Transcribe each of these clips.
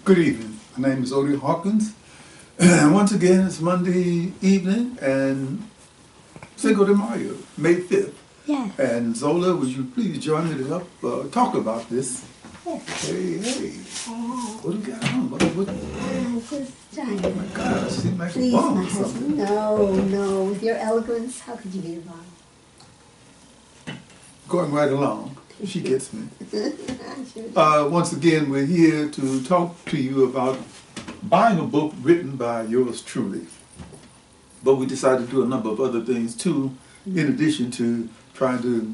Good evening. My name is Odie Hawkins. And once again, it's Monday evening and Cinco de Mayo, May 5th. Yes. And Zola, would you please join me to help talk about this? Yes. Hey. What do we got on? Oh my God, I seem like Please, a bum my or something. husband. No. With your eloquence, how could you be a bum? Going right along. She gets me. Sure. Once again, we're here to talk to you about buying a book written by yours truly. But we decided to do a number of other things too, in addition to trying to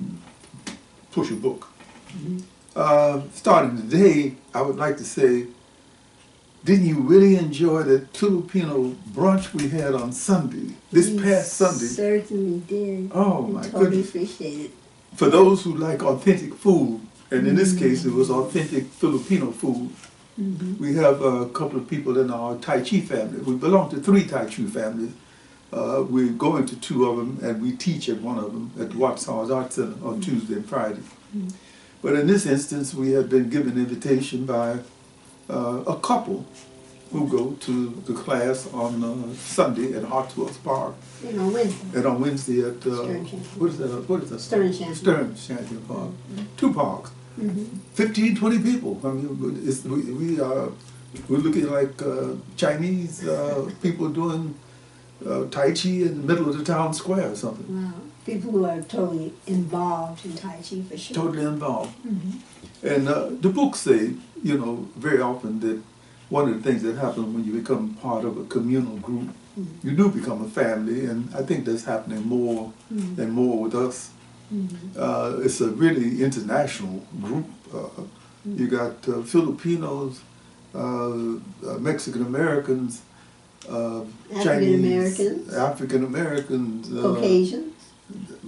push a book. Starting today, I would like to say, didn't you really enjoy the Filipino brunch we had on Sunday, this past Sunday? Certainly did. Oh my totally goodness. Appreciate it. For those who like authentic food, and in this case it was authentic Filipino food, we have a couple of people in our Tai Chi family. We belong to 3 Tai Chi families. We're going to 2 of them, and we teach at one of them at Wattson's Art Center on Tuesday and Friday. But in this instance, we have been given an invitation by a couple who go to the class on Sunday at Hartswell's Park. And on Wednesday. And on Wednesday at, what is that? Stern Shanty. Stern Shanty Park. 2 parks. 15, 20 people. I mean, we're looking like Chinese people doing Tai Chi in the middle of the town square or something. Wow. People who are totally involved in Tai Chi for sure. Totally involved. And the books say, very often that one of the things that happens when you become part of a communal group, you do become a family, and I think that's happening more and more with us. It's a really international group. You got Filipinos, Mexican Americans, Chinese, African Americans, Caucasians.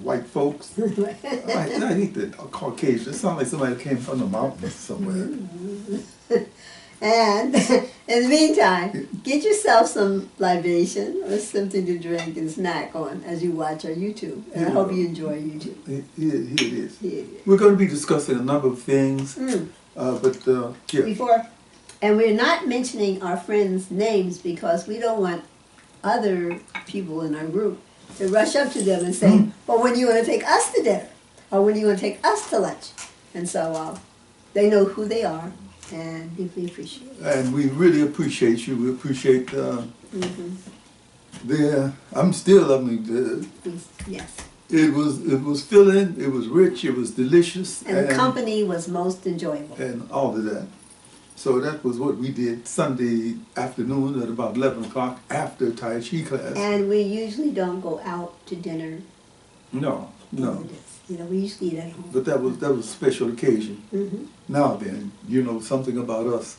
white folks. I hate that Caucasian. It sounds like somebody came from the mountains somewhere. And in the meantime, get yourself some libation or something to drink and snack on as you watch our YouTube. And I hope you enjoy YouTube. Here it is. We're going to be discussing a number of things. Yeah. And we're not mentioning our friends' names because we don't want other people in our group to rush up to them and say, well, when are you going to take us to dinner? Or when are you going to take us to lunch? And so they know who they are. And deeply appreciate it. And we really appreciate you. We appreciate I'm still, yes. It was filling, it was rich, it was delicious. And the company was most enjoyable. And all of that. So that was what we did Sunday afternoon at about 11 o'clock after Tai Chi class. And we usually don't go out to dinner. No. We usually eat at home. But that was a special occasion. Now then, something about us.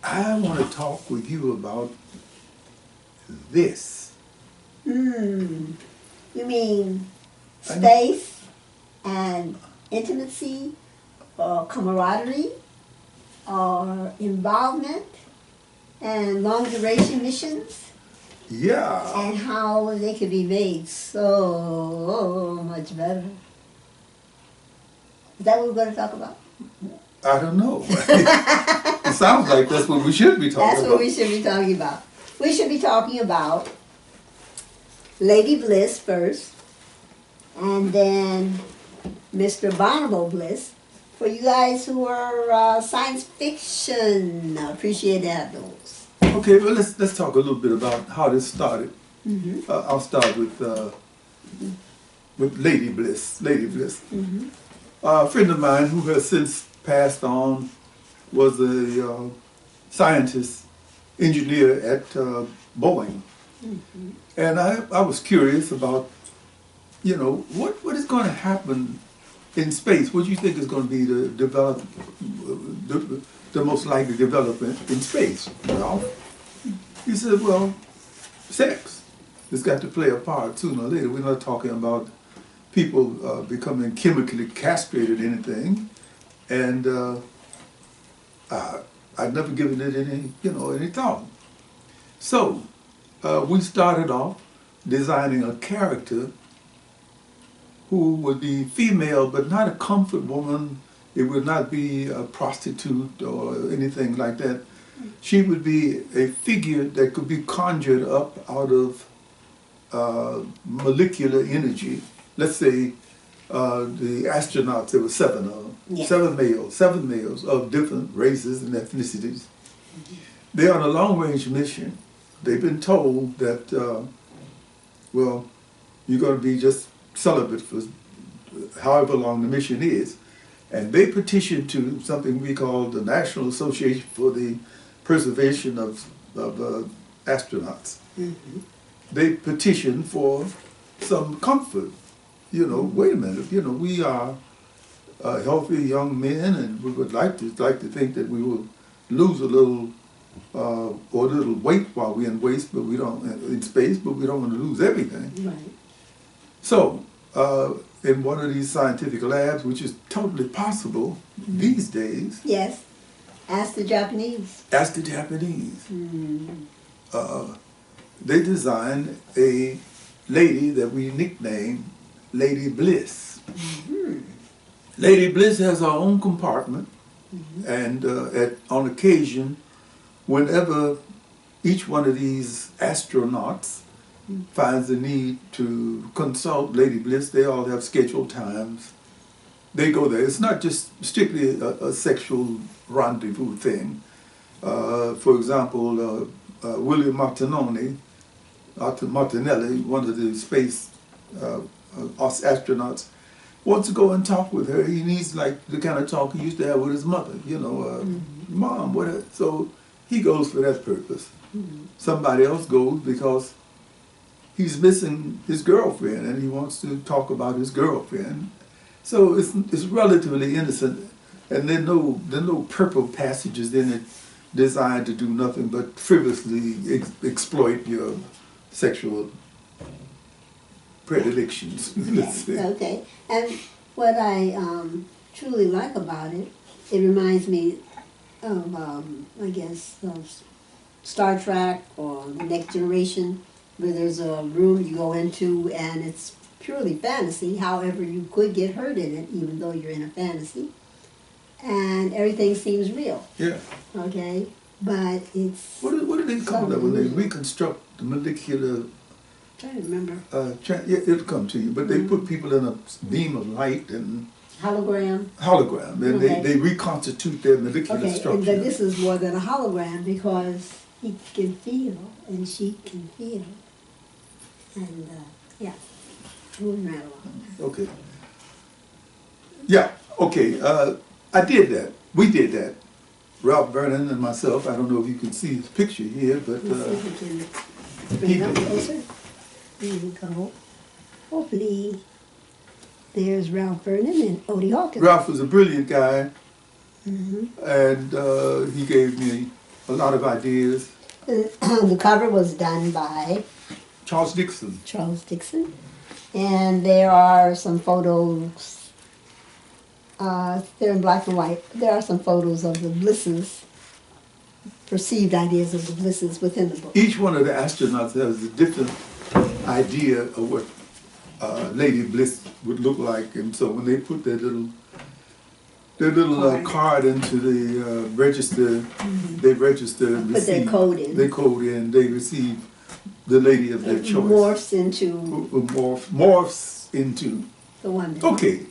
I want to talk with you about this. You mean space and intimacy or camaraderie or involvement and long duration missions? Yeah. And how they could be made so much better. Is that what we're going to talk about? I don't know. It sounds like that's what we should be talking about. That's what we should be talking about. We should be talking about Lady Bliss first, and then Mr. Barnable Bliss. For you guys who are science fiction aficionados. Okay, well let's talk a little bit about how this started. I'll start with Lady Bliss. Lady Bliss. A friend of mine who has since passed on was a scientist, engineer at Boeing. And I was curious about, what is going to happen in space. What do you think is going to be the most likely development in space? Well, he said, well, sex. It's got to play a part sooner or later. We're not talking about people becoming chemically castrated or anything. And I'd never given it any thought. So we started off designing a character who would be female, but not a comfort woman. It would not be a prostitute or anything like that. She would be a figure that could be conjured up out of molecular energy. Let's say the astronauts, there were 7 of them, Yes. 7 males of different races and ethnicities. They're on a long-range mission. They've been told that, well, you're going to be just celibate for however long the mission is. And they petitioned to something we call the National Association for the Preservation of Astronauts. Mm-hmm. They petitioned for some comfort. You know, wait a minute, you know, we are healthy young men, and we would like to think that we will lose a little or a little weight while we're in space, but we don't want to lose everything. Right. So, in one of these scientific labs, which is totally possible these days. Yes. Ask the Japanese. Ask the Japanese. Mm. They designed a lady that we nicknamed Lady Bliss. Mm-hmm. Lady Bliss has her own compartment, and on occasion, whenever each one of these astronauts finds the need to consult Lady Bliss, they all have scheduled times. They go there. It's not just strictly a sexual rendezvous thing. For example, William Martinelli, one of the space astronauts, wants to go and talk with her. He needs like the kind of talk he used to have with his mother, you know, Mom, what? So he goes for that purpose. Somebody else goes because he's missing his girlfriend and he wants to talk about his girlfriend. So it's relatively innocent, and there are no purple passages in it designed to do nothing but frivolously exploit your sexual predilections. Okay. And what I truly like about it, it reminds me of, I guess, of Star Trek or The Next Generation, where there's a room you go into and it's purely fantasy. However, you could get hurt in it, even though you're in a fantasy. And everything seems real. Yeah. Okay? But it's... What do they call that when they reconstruct the molecular... I'm trying to remember. Yeah, it'll come to you. But they put people in a beam of light and... Hologram. And they reconstitute their molecular structure. And this is more than a hologram because he can feel and she can feel. And, yeah. Moving right along. Okay. Yeah, okay. I did that. We did that. Ralph Vernon and myself. I don't know if you can see his picture here, but... Let's see if we can bring it up closer. There we go. Hopefully, there's Ralph Vernon and Odie Hawkins. Ralph was a brilliant guy, and he gave me a lot of ideas. The cover was done by Charles Dixon. And there are some photos, they're in black and white. There are some photos of the Blisses, perceived ideas of the Blisses within the book. Each one of the astronauts has a different idea of what Lady Bliss would look like, and so when they put their little card into the register, they register and put their code in. They code in. They receive the lady of their choice. Morphs into the one. Okay,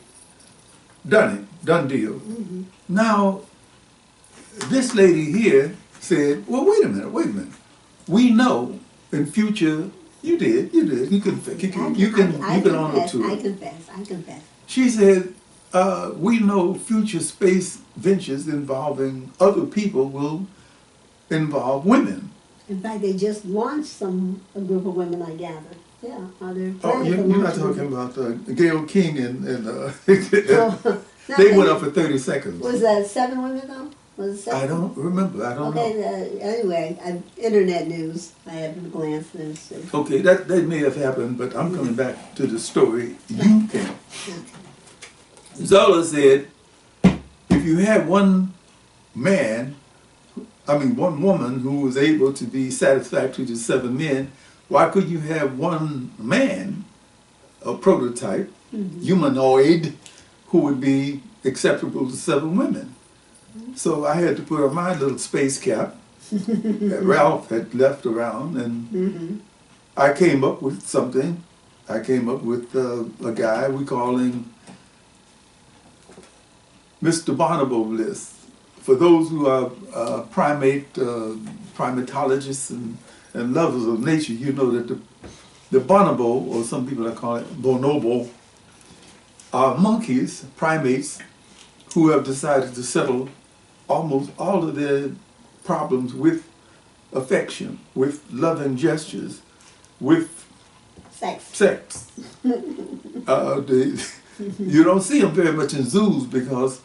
done deal. Now, this lady here said, "Well, wait a minute. We know in future you did. You can own up to it." I confess. She said, "We know future space ventures involving other people will involve women." In fact, they just launched a group of women, I gather. Yeah, you're not talking about Gail King and they went up for 30 seconds. Was that 7 women though? Was it 7? I don't remember. I don't know. Anyway, internet news. I haven't glanced and see. Okay, that may have happened, but I'm coming back to the story. You can. Zola said, if you had one woman who was able to be satisfactory to 7 men, why could you have one man, a prototype, humanoid, who would be acceptable to 7 women? So I had to put on my little space cap that Ralph had left around, and I came up with something. I came up with a guy, we call him Mr. Bonobo Bliss. For those who are primatologists and lovers of nature, you know that the bonobo, or some people that call it bonobo, are monkeys, primates, who have decided to settle almost all of their problems with affection, with loving gestures, with sex. You don't see them very much in zoos because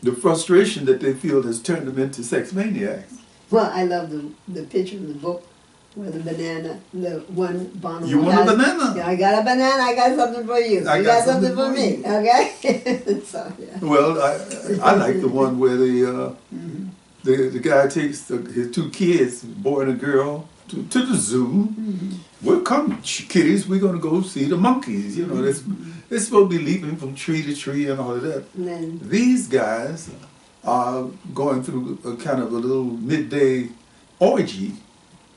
the frustration that they feel has turned them into sex maniacs. Well, I love the picture in the book where the banana, the one bonobo. You want a banana? Yeah, I got a banana. I got something for you. You got something for me. Okay. So, yeah. Well, I like the one where the guy takes his two kids, a boy and a girl, to the zoo. Well, come, kiddies, we're going to go see the monkeys. You know, they're supposed to be leaping from tree to tree and all of that. These guys are going through a kind of a little midday orgy.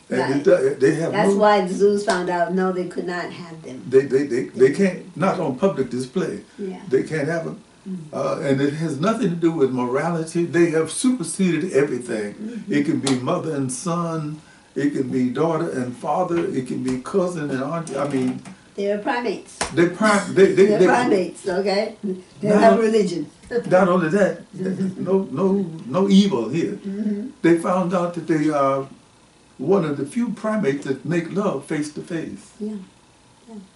And they have That's why the zoos found out, no, they could not have them. They can't, not on public display. Yeah. They can't have them. And it has nothing to do with morality. They have superseded everything. It can be mother and son. It can be daughter and father. It can be cousin and auntie. I mean, they're primates. They're primates. Okay, they have religion. Not only that, no evil here. They found out that they are one of the few primates that make love face to face. Yeah.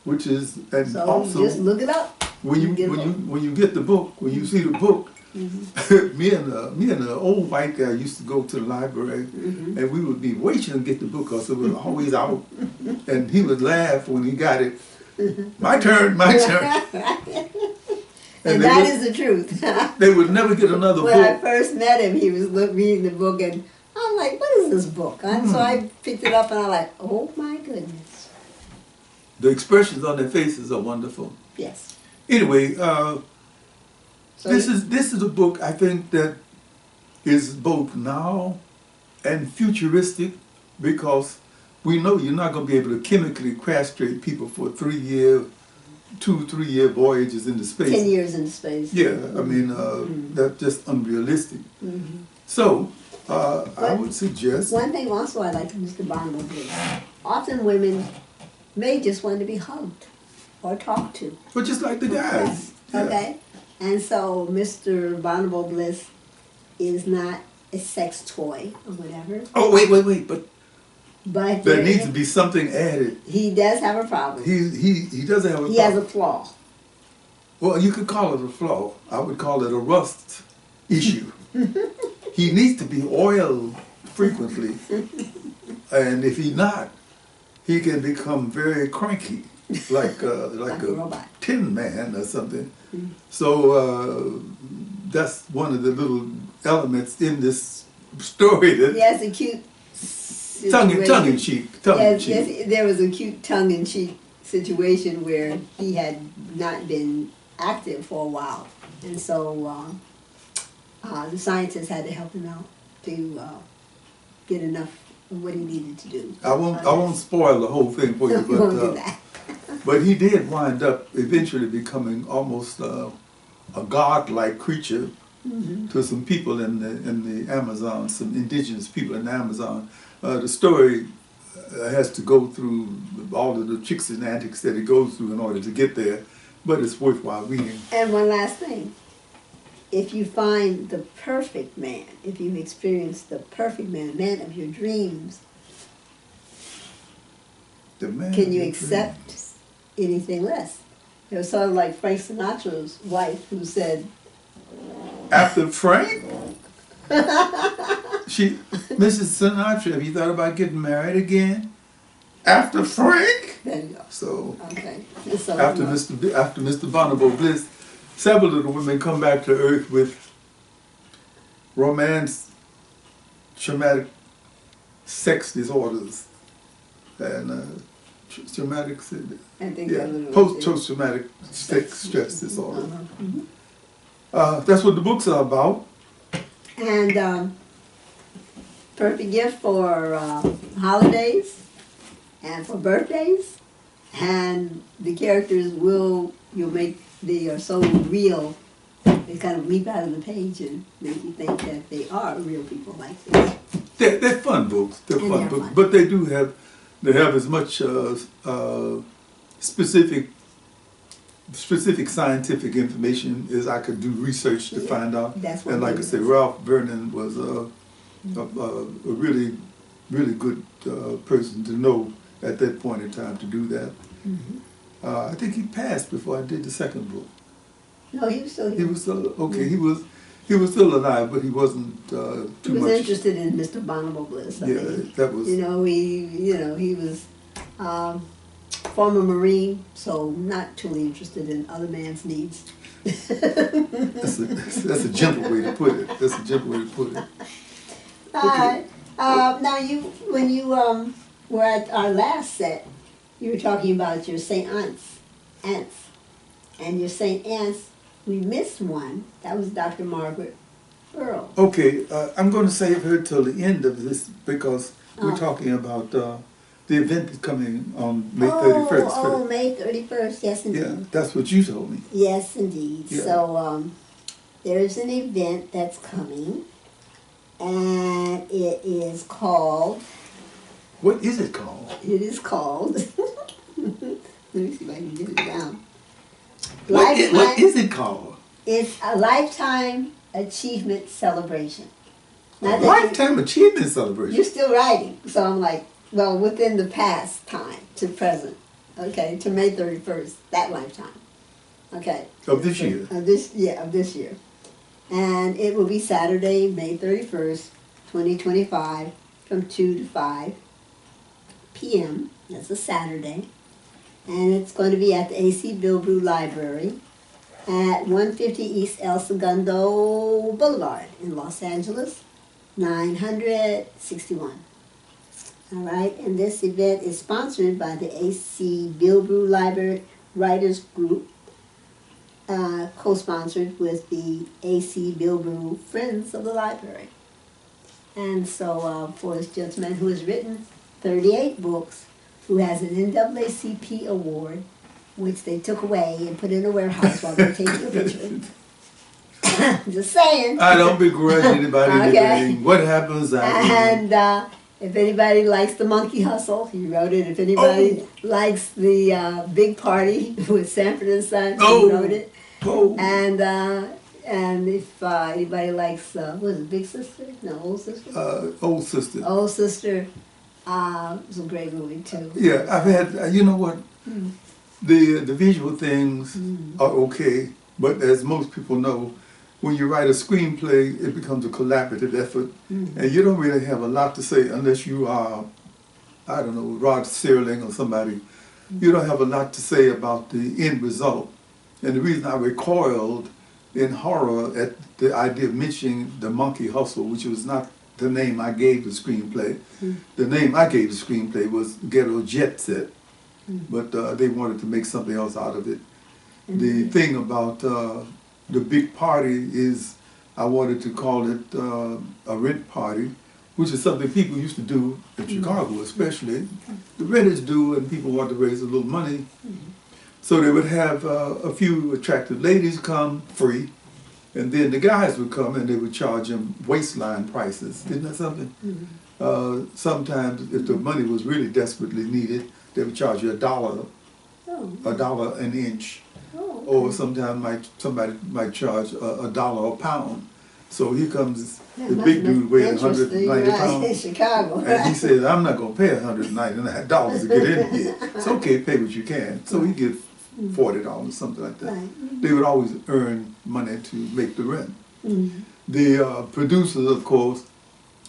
Which is, and so also just look it up. When you get the book, when you see the book, me and the old white guy used to go to the library, and we would be waiting to get the book because it was always out, and he would laugh when he got it. My turn, my turn. And that is the truth. They would never get another book. When I first met him, he was reading the book, and I'm like, what is this book? And so I picked it up, and I'm like, oh my goodness. The expressions on their faces are wonderful. Yes. Anyway, this is a book I think that is both now and futuristic, because we know you're not going to be able to chemically castrate people for 3 year, 2-3 year voyages into space. 10 years into space. Yeah, I mean, that's just unrealistic. So, I would suggest... One thing also I like Mr. Bonobo did. Often women may just want to be hugged or talked to. But just like the guys. Yeah. Okay? And so Mr. Bonobo Bliss is not a sex toy or whatever. Oh, wait, but there needs to be something added. He does have a problem. He does have a problem. He has a flaw. Well, you could call it a flaw. I would call it a rust issue. He needs to be oiled frequently. And if he's not, he can become very cranky, like a robot. Tin Man or something. So that's one of the little elements in this story. That he has a cute tongue-in-cheek. Yes, there was a cute tongue-in-cheek situation where he had not been active for a while, and so the scientists had to help him out to get enough of what he needed to do. I won't spoil the whole thing for you, but won't do that. but he did wind up eventually becoming almost a god-like creature to some people in the Amazon, some indigenous people in the Amazon. The story has to go through all of the tricks and antics that it goes through in order to get there, but it's worthwhile reading. And one last thing. If you find the perfect man, if you've experienced the perfect man of your dreams, can you accept anything less? It was sort of like Frank Sinatra's wife who said... After Frank? Mrs. Sinatra, have you thought about getting married again? After Frank? There you go. So, okay. after Mr. Bonobo Bliss, several of the women come back to Earth with romance, traumatic sex disorders, and traumatic, post-traumatic stress disorder. That's what the books are about. And perfect gift for holidays and for birthdays. And the characters they are so real, they kind of leap out of the page and make you think that they are real people like this. They're fun books. They're And fun they're books, fun. but they have as much specific scientific information as I could do research to find out. That's what And like I said, Ralph Vernon was a really, really good person to know at that point in time to do that. I think he passed before I did the second book. No, he was still here. He was still okay. He was still alive, but he wasn't too He was much. interested in Mr. Bonobo Bliss. I mean, That was. he was former Marine, so not truly interested in other man's needs. That's a gentle way to put it. That's a gentle way to put it. Okay. Now, when you were at our last set, you were talking about your Saint Aunts, and your Saint Aunts. We missed one. That was Dr. Margaret Burroughs. Okay, I'm going to save her till the end of this because we're talking about the event that's coming on May 31st. Oh, May 31st, yes indeed. Yeah, that's what you told me. Yes indeed. Yeah. So there's an event that's coming, and it is called... What is it called? It is called... Let me see if I can get it down. What is it called? It's a Lifetime Achievement Celebration. A Lifetime Achievement Celebration? You're still writing, so I'm like, well, within the past time to present, okay, to May 31st, that lifetime, okay. Of this year? Of this year. And it will be Saturday, May 31st, 2025, from 2 to 5 p.m. That's a Saturday. And it's going to be at the A.C. Bilbrew Library at 150 East El Segundo Boulevard in Los Angeles, 961. All right, and this event is sponsored by the A.C. Bilbrew Library Writers Group, co-sponsored with the A.C. Bilbrew Friends of the Library. And so for this gentleman who has written 38 books, who has an NAACP award, which they took away and put in a warehouse while they were taking a picture. Just saying. I don't begrudge anybody anything. What happens And if anybody likes the Monkey Hustle, he wrote it. If anybody likes the Big Party with Sanford and Son, he wrote it. And if anybody likes, what is it, Big Sister? No, Old Sister? Old Sister. Old Sister. It's a great movie too. Yeah, I've had, you know what, the visual things are okay, but as most people know, when you write a screenplay, it becomes a collaborative effort, and you don't really have a lot to say unless you are, I don't know, Rod Serling or somebody. You don't have a lot to say about the end result. And the reason I recoiled in horror at the idea of mentioning the Monkey Hustle, which was not the name I gave the screenplay. The name I gave the screenplay was Ghetto Jet Set, but they wanted to make something else out of it. The thing about the big party is I wanted to call it a rent party, which is something people used to do in Chicago especially. The renters do, and people want to raise a little money. So they would have a few attractive ladies come free, and then the guys would come and they would charge them waistline prices. Isn't that something? Sometimes, if the money was really desperately needed, they would charge you $1 an inch. Or sometimes somebody might charge $1 a pound. So here comes the big dude weighing 190 pounds. In Chicago. And he says, I'm not going to pay $199 to get in here. It's okay, pay what you can. So he gets $40, something like that. They would always earn money to make the rent. The producers, of course,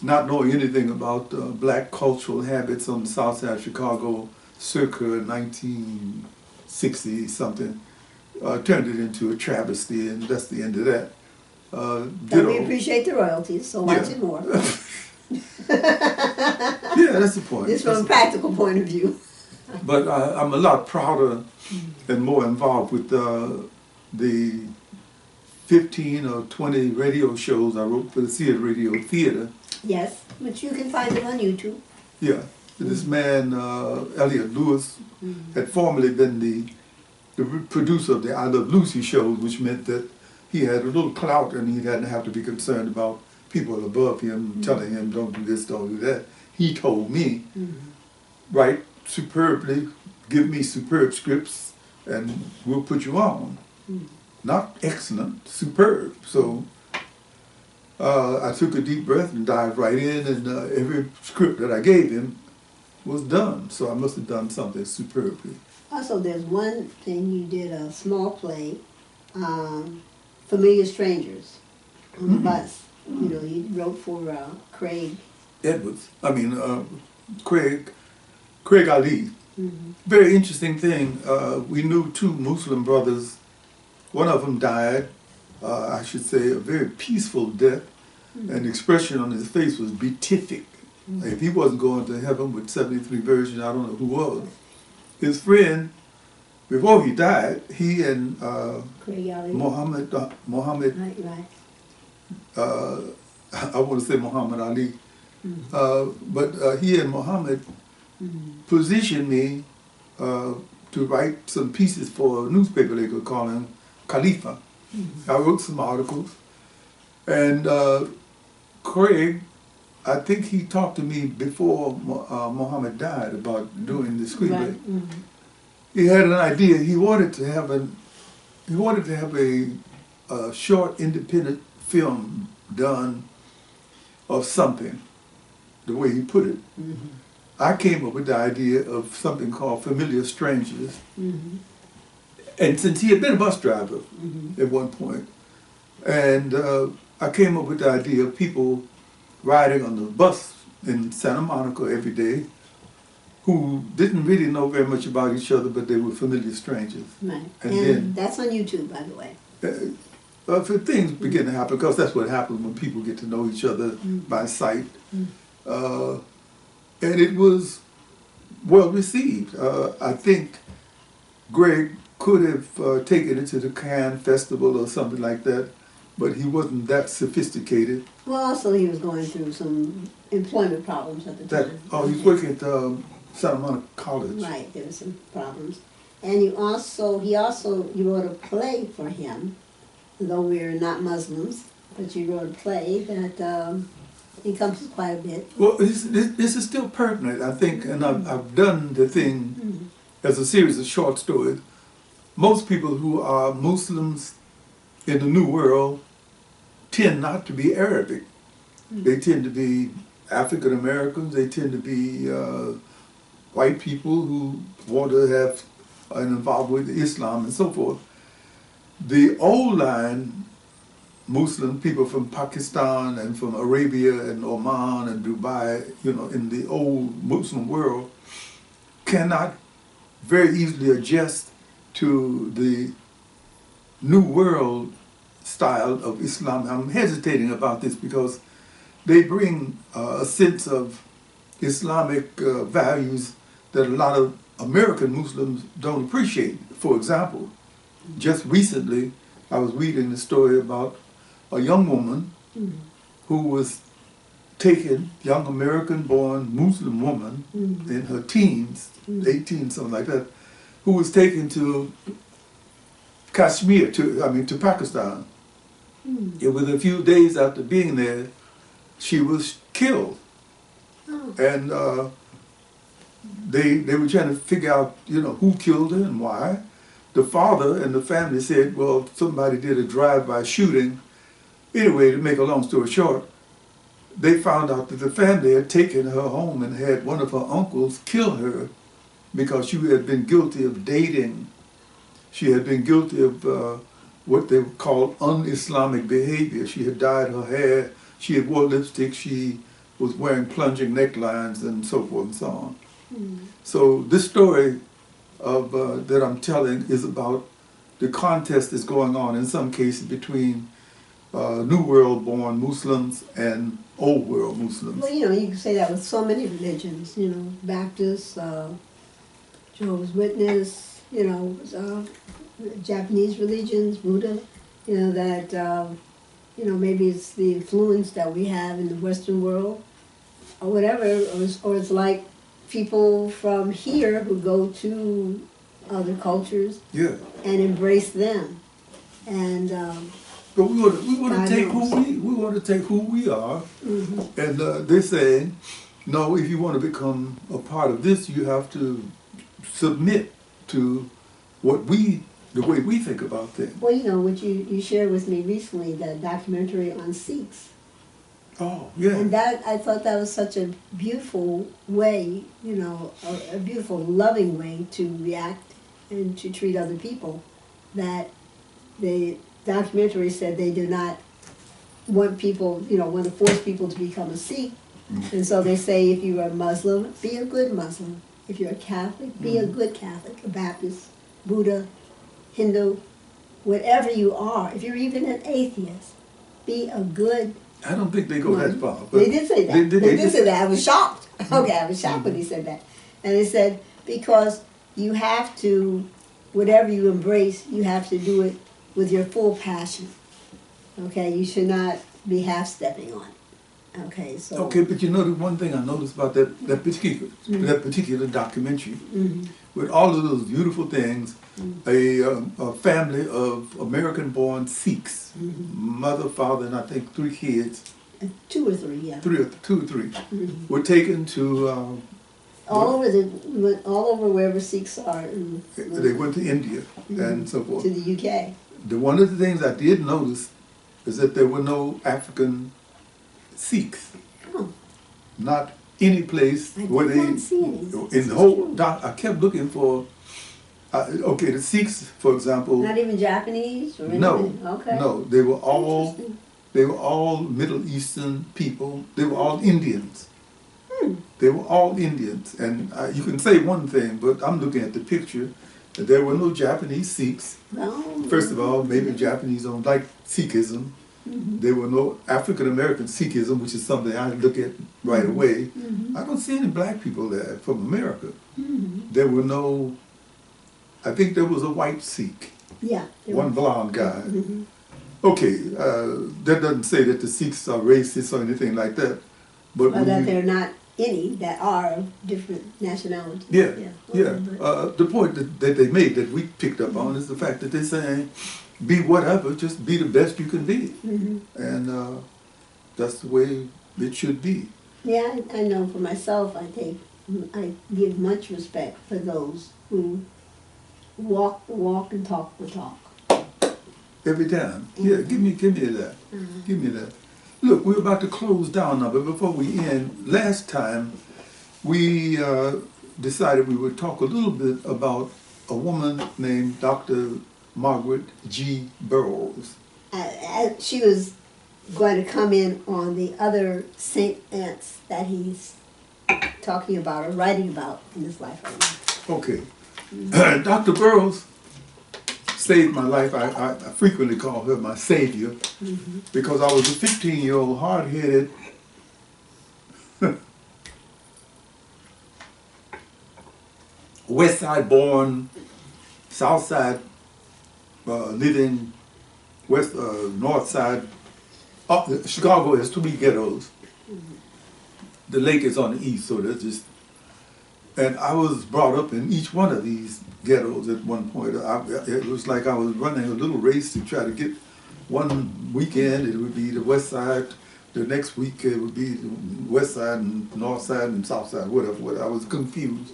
not knowing anything about black cultural habits on the south side of Chicago circa 1960-something, turned it into a travesty, and that's the end of that. And we appreciate the royalties, so watch it more. Yeah, that's the point. Just from a practical point of view. But I'm a lot prouder and more involved with the 15 or 20 radio shows I wrote for the Theater Radio Theater Yes, but you can find it on YouTube. Yeah, this man, Elliot Lewis, had formerly been the producer of the I Love Lucy shows, which meant that he had a little clout and he didn't have to be concerned about people above him telling him, don't do this, don't do that. He told me, write superbly, give me superb scripts, and we'll put you on. Not excellent, superb. So I took a deep breath and dived right in, and every script that I gave him was done. So I must have done something superbly. Also, there's one thing you did, a small play, Familiar Strangers, on the bus. You know, you wrote for Craig. Edwards. I mean, Craig Ali. Very interesting thing. We knew two Muslim brothers. One of them died, I should say, a very peaceful death. And the expression on his face was beatific. If he wasn't going to heaven with 73 virgins, I don't know who was. His friend, before he died, he and Craig Ali. Muhammad, Right. I want to say Muhammad Ali, but he and Muhammad positioned me to write some pieces for a newspaper they could call him Khalifa. I wrote some articles, and Craig, I think he talked to me before Muhammad died about doing the screenplay. Right. He had an idea. He wanted to have a short independent film done of something, the way he put it. I came up with the idea of something called Familiar Strangers. And since he had been a bus driver at one point, and I came up with the idea of people riding on the bus in Santa Monica every day who didn't really know very much about each other, but they were familiar strangers. Right. And And then, that's on YouTube, by the way. if things begin to happen, because that's what happens when people get to know each other by sight. And it was well received. I think Greg could have taken it to the Cannes Festival or something like that, but he wasn't that sophisticated. Well, also he was going through some employment problems at the time. He was working at Santa Monica College. Right, there were some problems. And you wrote a play for him, though we're not Muslims, but you wrote a play that encompasses quite a bit. Well, this is still pertinent, I think, and I've done the thing as a series of short stories. Most people who are Muslims in the New World tend not to be Arabic. They tend to be African Americans, they tend to be white people who want to have an involvement with Islam and so forth. The old line Muslim people from Pakistan and from Arabia and Oman and Dubai, you know, in the old Muslim world, cannot very easily adjust to the New World style of Islam. I'm hesitating about this because they bring a sense of Islamic values that a lot of American Muslims don't appreciate. For example, just recently I was reading the story about a young woman who was taken, young American-born Muslim woman in her teens, 18, something like that, who was taken to Kashmir, to Pakistan. It was a few days after being there, she was killed. And they were trying to figure out, you know, who killed her and why. The father and the family said, well, somebody did a drive-by shooting. Anyway, to make a long story short, they found out that the family had taken her home and had one of her uncles kill her because she had been guilty of dating. She had been guilty of what they call un-Islamic behavior. She had dyed her hair, she had wore lipstick, she was wearing plunging necklines and so forth and so on. So this story of that I'm telling is about the contest that's going on in some cases between New World born Muslims and Old World Muslims. Well, you know, you can say that with so many religions, you know, Baptists, Jehovah's Witness, you know, Japanese religions, Buddha, you know, that you know, maybe it's the influence that we have in the Western world, or whatever, or it's like people from here who go to other cultures Yeah. and embrace them. And But we want to take knows. we want to take who we are, Mhm. and they're saying, no, if you want to become a part of this, you have to submit to the way we think about things. Well, you know, what you shared with me recently, the documentary on Sikhs. Oh, yeah. And that, I thought that was such a beautiful way, you know, a beautiful, loving way to react and to treat other people, that the documentary said they do not want people, you know, want to force people to become a Sikh. And so they say, if you are a Muslim, be a good Muslim. If you're a Catholic, be a good Catholic, a Baptist, Buddha, Hindu, whatever you are. If you're even an atheist, be a good. I don't think they go that far. But They did say that. They did say that. I was shocked. Okay, I was shocked when he said that. And they said, because you have to, whatever you embrace, you have to do it with your full passion. Okay, you should not be half-stepping on it. Okay, so. Okay, but you know the one thing I noticed about that particular documentary, with all of those beautiful things, a family of American-born Sikhs, mother, father, and I think 3 kids. 2 or 3, yeah. 2 or 3 were taken to. All over wherever Sikhs are. They went to India and so forth. To the UK. One of the things I did notice is that there were no African Sikhs. Oh. Not any place where they. Not see any. In the whole I kept looking for. Okay, the Sikhs, for example. Not even Japanese or anything? No. Okay. No, they were all Middle Eastern people. They were all Indians. They were all Indians, and you can say one thing, but I'm looking at the picture. There were no Japanese Sikhs. No. First of all, maybe Japanese don't like Sikhism. There were no African American Sikhism, which is something I look at right away. I don't see any black people there from America. There were no. I think there was a white Sikh. Yeah. One blonde guy. Okay, that doesn't say that the Sikhs are racist or anything like that. But Or that there are not any that are of different nationalities. Yeah. But- The point that they made that we picked up on is the fact that they're saying, be whatever, just be the best you can be. And that's the way it should be. Yeah, I know for myself, I give much respect for those who walk the walk and talk the talk. Every time. Yeah, give me that. Give me that. Look, we're about to close down now, but before we end, last time we decided we would talk a little bit about a woman named Dr. Margaret G. Burroughs. She was going to come in on the other saints that he's talking about or writing about in his life right now. Okay. Dr. Burroughs saved my life. I frequently call her my savior because I was a 15-year-old hard-headed West Side born, South Side living, North Side. Chicago has 3 ghettos. The lake is on the east, so that's just. And I was brought up in each one of these ghettos at one point. It was like I was running a little race to try to get one weekend, it would be the West Side. The next week it would be the West Side and North Side and South Side, whatever. I was confused.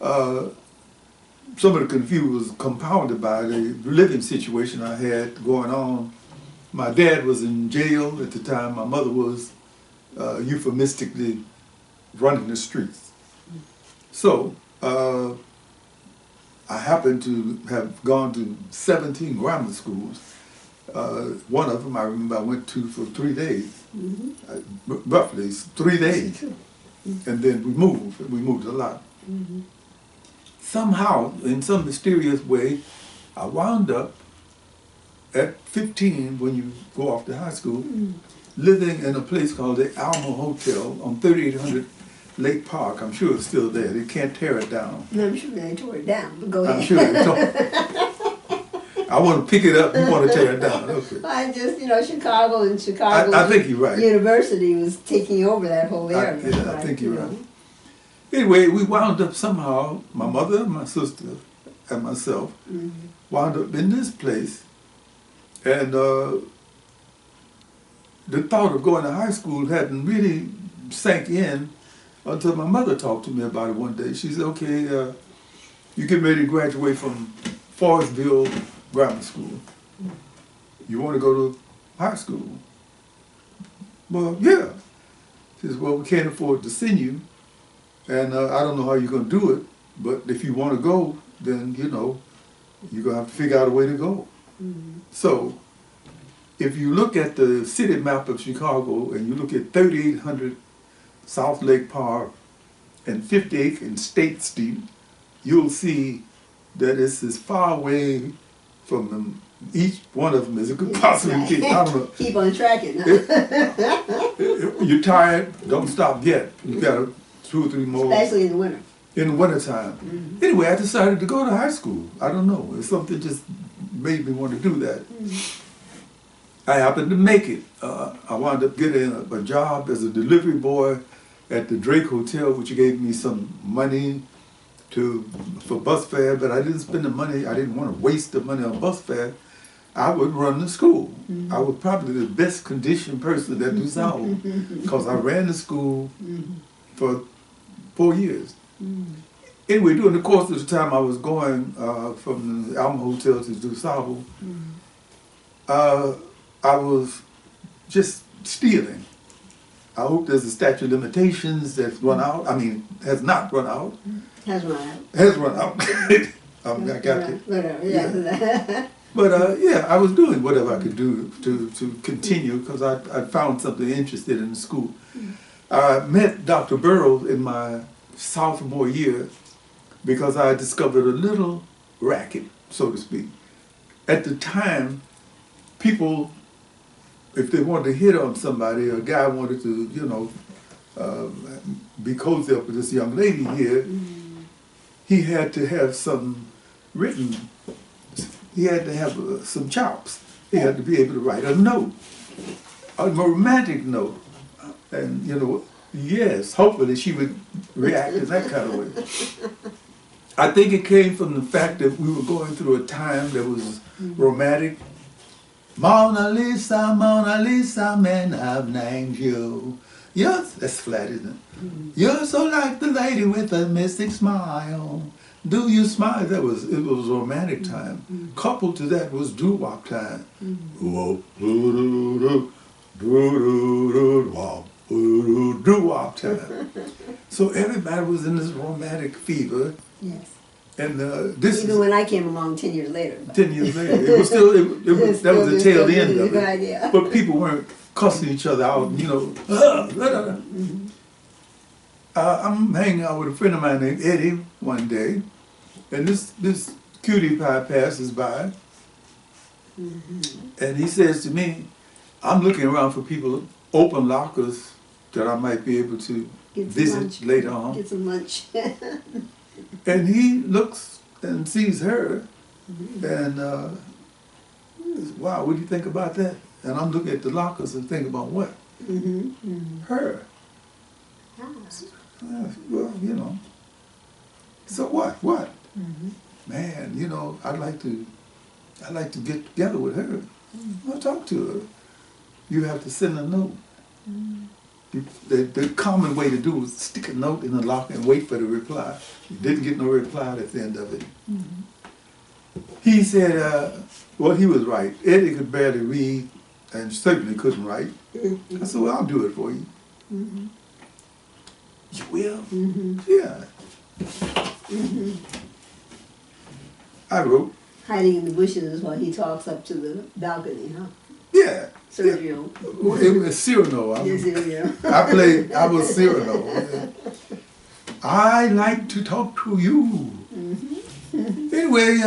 Some of the confusion was compounded by the living situation I had going on. My dad was in jail at the time. My mother was euphemistically running the streets. So I happened to have gone to 17 grammar schools. One of them I remember I went to for 3 days, roughly 3 days. And then we moved a lot. Somehow, in some mysterious way, I wound up at 15, when you go off to high school, living in a place called the Alma Hotel on 3800 Lake Park. I'm sure it's still there. They can't tear it down. I'm sure they tore it down, but go ahead. I'm sure they tore it. I want to pick it up, you want to tear it down. Okay. I just, Chicago and Chicago I think you're right. University was taking over that whole area. I think you're right. Anyway, we wound up somehow, my mother, my sister, and myself, wound up in this place. And the thought of going to high school hadn't really sank in until my mother talked to me about it one day. She said, okay, you get ready to graduate from Forestville Grammar School. You want to go to high school? Well, yeah. She says, well, we can't afford to send you, and I don't know how you're going to do it, but if you want to go, then, you're going to have to figure out a way to go. So, if you look at the city map of Chicago and you look at 3800 South Lake Park and 58th and State Street, you'll see that it's as far away from them, each one of them as it could possibly get. I don't know. Keep on tracking. You're tired, don't stop yet. You got 2 or 3 more. Especially in the winter. In the wintertime. Anyway, I decided to go to high school. I don't know. Something just made me want to do that. I happened to make it. I wound up getting a job as a delivery boy at the Drake Hotel, which gave me some money for bus fare, but I didn't spend the money. I didn't want to waste the money on bus fare. I would run the school. I was probably the best conditioned person at DuSable because I ran the school for 4 years. Anyway, during the course of the time I was going from the Alma Hotel to DuSable, I was just stealing. I hope there's a statute of limitations that's run out. I mean, has not run out. Has run out. Has run out. I got it. Whatever, yeah. But yeah, I was doing whatever I could do to continue because I found something interested in the school. I met Dr. Burroughs in my sophomore year because I discovered a little racket, so to speak. At the time, people, if they wanted to hit on somebody, a guy wanted to, be cozy up with this young lady here, he had to have some written, he had to have some chops. He had to be able to write a note, a romantic note. And, yes, hopefully she would react in that kind of way. I think it came from the fact that we were going through a time that was romantic. Mona Lisa, man, I've named you. Yes, that's flat, isn't it? You're so like the lady with a mystic smile. Do you smile? It was romantic time. Coupled to that was doo-wop time. Doo-wop time. So everybody was in this romantic fever. Yes. And even when I came along 10 years later. 10 years later, it was still that was the tail end of it. Idea. But people weren't cussing each other out, I'm hanging out with a friend of mine named Eddie one day, and this cutie pie passes by, and he says to me, "I'm looking around for people open lockers that I might be able to visit later on. Get some lunch." And he looks and sees her, and wow, what do you think about that? And I'm looking at the lockers and think about what? Her. Well, so what? What? Man, I'd like to get together with her. I'll talk to her. You have to send a note. The common way to do was stick a note in the locker and wait for the reply. You didn't get no reply at the end of it. He said, well, he was right. Eddie could barely read and certainly couldn't write. I said, well, I'll do it for you. You will? Yeah. I wrote. Hiding in the bushes while he talks up to the balcony, huh? Yeah. Sergio. It was Cyrano. I was Cyrano. Yeah. I like to talk to you. Anyway,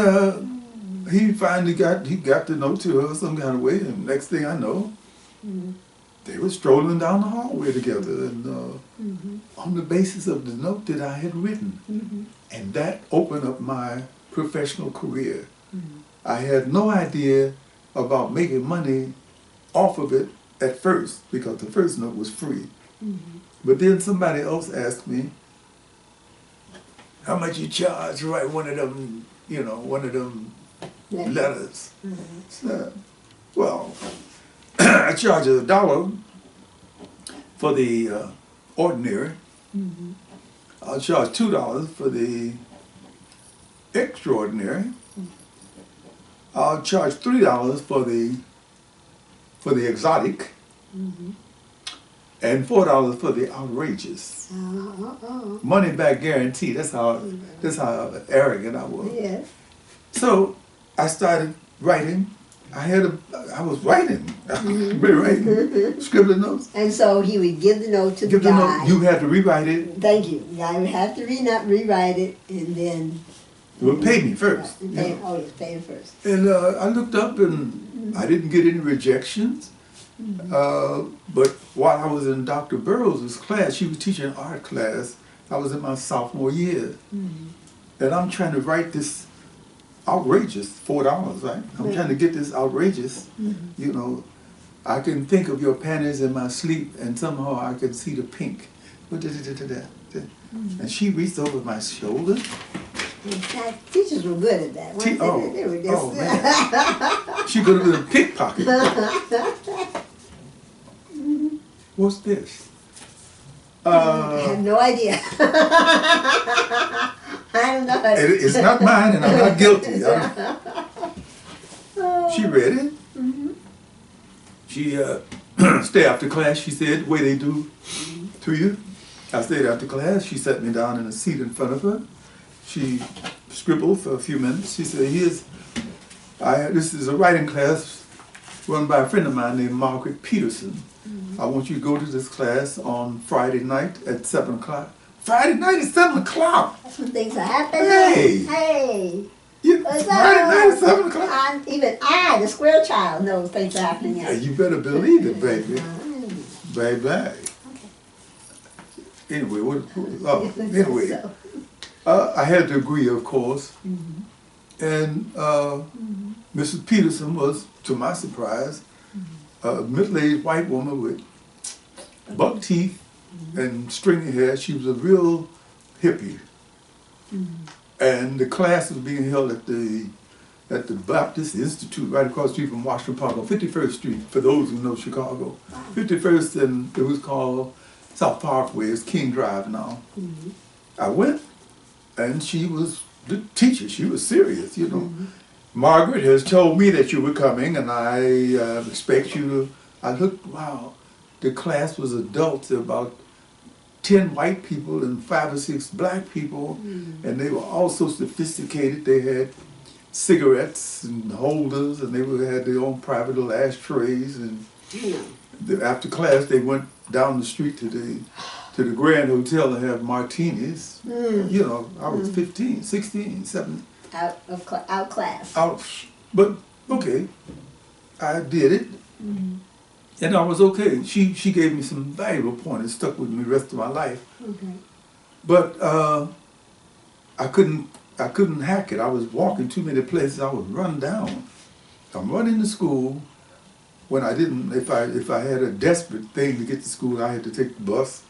he finally got the note to her some kind of way, and next thing I know, they were strolling down the hallway together, and on the basis of the note that I had written, and that opened up my professional career. I had no idea about making money off of it at first, because the first note was free. But then somebody else asked me, how much you charge to write one of them, you know, one of them letters? So, well, I charge $1 for the ordinary. I'll charge $2 for the extraordinary. I'll charge $3 for the exotic, and $4 for the outrageous. Money back guarantee. That's how arrogant I was. Yes. So I started writing. I was writing. Writing, scribbling notes. And so he would give the note to the guy. You had to rewrite it. Thank you. The guy would have to rewrite it, and then. Well, pay me first. Oh, yes, pay him first. And I looked up, and I didn't get any rejections. But while I was in Dr. Burroughs' class, she was teaching an art class. I was in my sophomore year. And I'm trying to write this outrageous, $4, right? I'm trying to get this outrageous, you know. I can think of your panties in my sleep, and somehow I can see the pink. And she reached over my shoulder. Teachers were good at that. They were just man. She could have been a pickpocket. What's this? I have no idea. I don't know. It's not mine, and I'm not guilty. She read it. She stayed after class. She said, the way they do to you. I stayed after class. She sat me down in a seat in front of her. She scribbled for a few minutes. She said, this is a writing class run by a friend of mine named Margaret Peterson. I want you to go to this class on Friday night at 7 o'clock. Friday night at 7 o'clock? That's when things are happening. Hey! Friday night at 7 o'clock? Even I, the square child, knows things are happening. Yeah, you better believe it, baby. Baby. Anyway, I had to agree, of course. And Mrs. Peterson was, to my surprise, a middle-aged white woman with buck teeth and stringy hair. She was a real hippie. And the class was being held at the Baptist Institute right across the street from Washington Park on 51st Street, for those who know Chicago. 51st, and it was called South Parkway. It's King Drive now. I went, and she was the teacher. She was serious, you know. Margaret has told me that you were coming, and I expect you to. I looked, wow, the class was adults, about 10 white people and 5 or 6 black people, and they were all so sophisticated. They had cigarettes and holders, and they had their own private little ashtrays. And after class, they went down the street to the Grand Hotel to have martinis. You know, I was 15, 16, 17. Outclassed. But okay, I did it, and I was okay. She gave me some valuable pointers, stuck with me the rest of my life. But I couldn't hack it. I was walking too many places. I would run down. I'm running to school. When I didn't, if I had a desperate thing to get to school, I had to take the bus.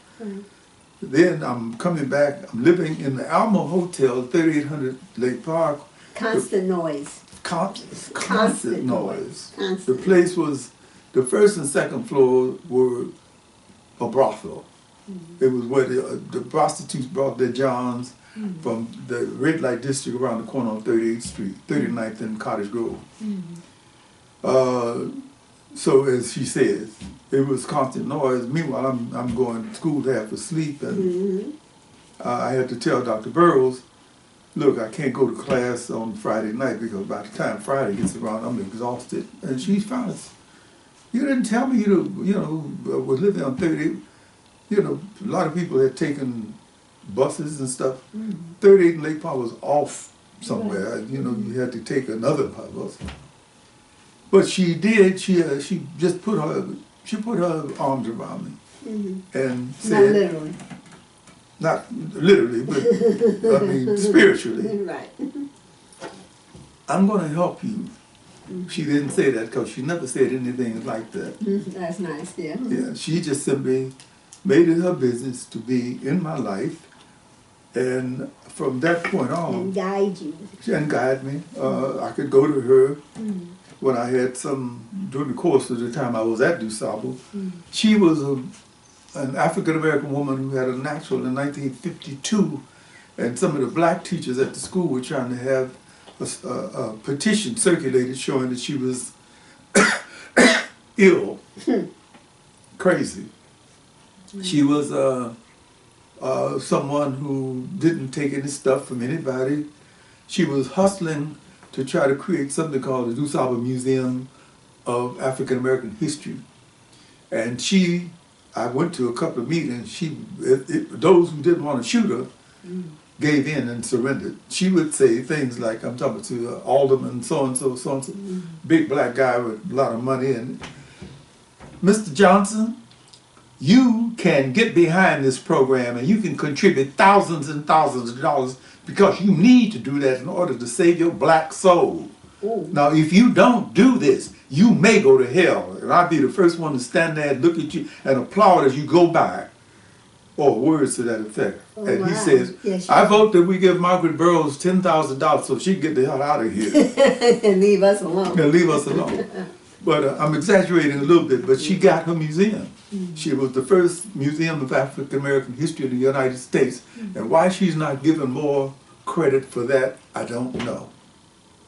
Then I'm coming back. I'm living in the Alma Hotel, 3800 Lake Park. Constant noise. Constant noise. Constant. The place was, the first and second floor were a brothel. It was where the prostitutes brought their johns from the red light district around the corner on 38th Street, 39th and Cottage Grove. So as she says, it was constant noise. Meanwhile, I'm going to school half asleep, and I had to tell Dr. Burroughs, look, I can't go to class on Friday night because by the time Friday gets around, I'm exhausted. And she's fine. You didn't tell me you were living on 30. You know, a lot of people had taken buses and stuff. 38 in Lake Park was off somewhere. You know, you had to take another bus. But she did. She just put her arms around me and said, not literally, but I mean spiritually. Right. I'm going to help you. She didn't say that because she never said anything like that. That's nice, yeah. Yeah, she just simply made it her business to be in my life. And from that point on... And guide you. And guide me. I could go to her when I had during the course of the time I was at DuSable. She was an African-American woman who had a natural in 1952, and some of the black teachers at the school were trying to have a petition circulated showing that she was ill, crazy. She was someone who didn't take any stuff from anybody. She was hustling to try to create something called the DuSable Museum of African American History. And I went to a couple of meetings. Those who didn't want to shoot her gave in and surrendered. She would say things like, I'm talking to Alderman so-and-so, so-and-so, big black guy with a lot of money, and Mr. Johnson, you can get behind this program and you can contribute thousands and thousands of dollars because you need to do that in order to save your black soul. Ooh. Now, if you don't do this, you may go to hell. And I'll be the first one to stand there and look at you and applaud as you go by. Or words to that effect. Oh, and he says, yes, I vote that we give Margaret Burroughs $10,000 so she can get the hell out of here. And leave us alone. And leave us alone. But I'm exaggerating a little bit, but she got her museum. She was the first museum of African American history in the United States. And why she's not given more credit for that, I don't know.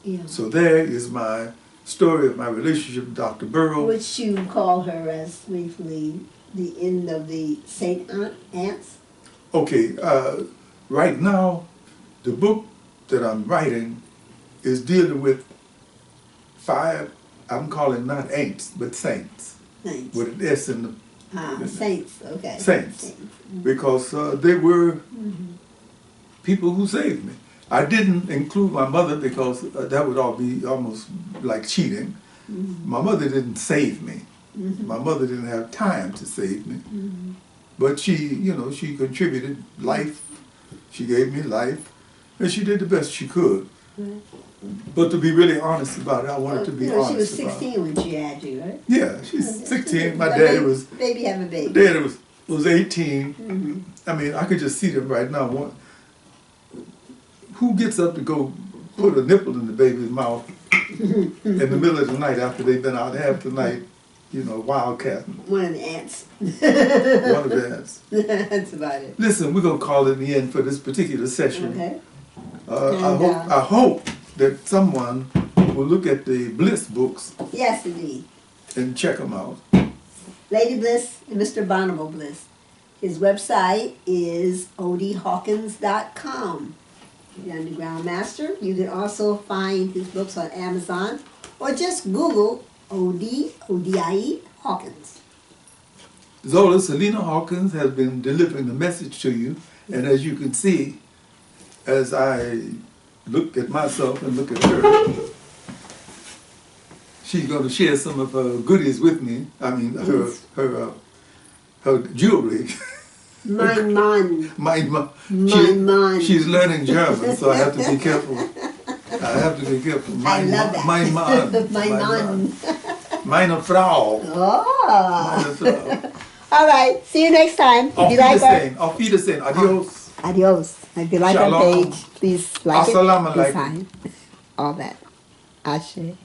Yeah. So there is my story of my relationship with Dr. Burroughs. Which you call her as briefly the end of the Saint Ants? Okay, right now, the book that I'm writing is dealing with 5, I'm calling not ants, but saints. Saints. With an S in the... saints, okay. Saints. Because they were people who saved me. I didn't include my mother because that would all be almost like cheating. My mother didn't save me. My mother didn't have time to save me. But she, she contributed life. She gave me life. And she did the best she could. But to be really honest about it, I wanted to be honest about it. She was 16 when she had you, right? Yeah, she's 16. My daddy was... Baby having a baby. Daddy was 18. I mean, I could just see them right now. Who gets up to go put a nipple in the baby's mouth in the middle of the night after they've been out half the night, wildcatting? One of the ants. One of the ants. That's about it. Listen, we're going to call it the end for this particular session. Okay. I hope that someone will look at the Bliss books. Yes, indeed. And check them out. Lady Bliss and Mr. Bonobo Bliss. His website is odiehawkins.com. The Underground Master. You can also find his books on Amazon or just Google Odie, O-D-I-E, Hawkins. Zola Salena-Hawkins has been delivering the message to you, and as you can see, as I look at myself and look at her, she's going to share some of her goodies with me. I mean, her jewelry. Mein Mann. She's learning German, so I have to be careful. I love that. Mein Mann. Mein Mann. Meine Frau. Oh. Meine Frau. All right. See you next time. Auf Wiedersehen. Auf Wiedersehen. Adios. Adios. If you like our page, please like it. Assalamu alaikum. Sign. All that. Ashe.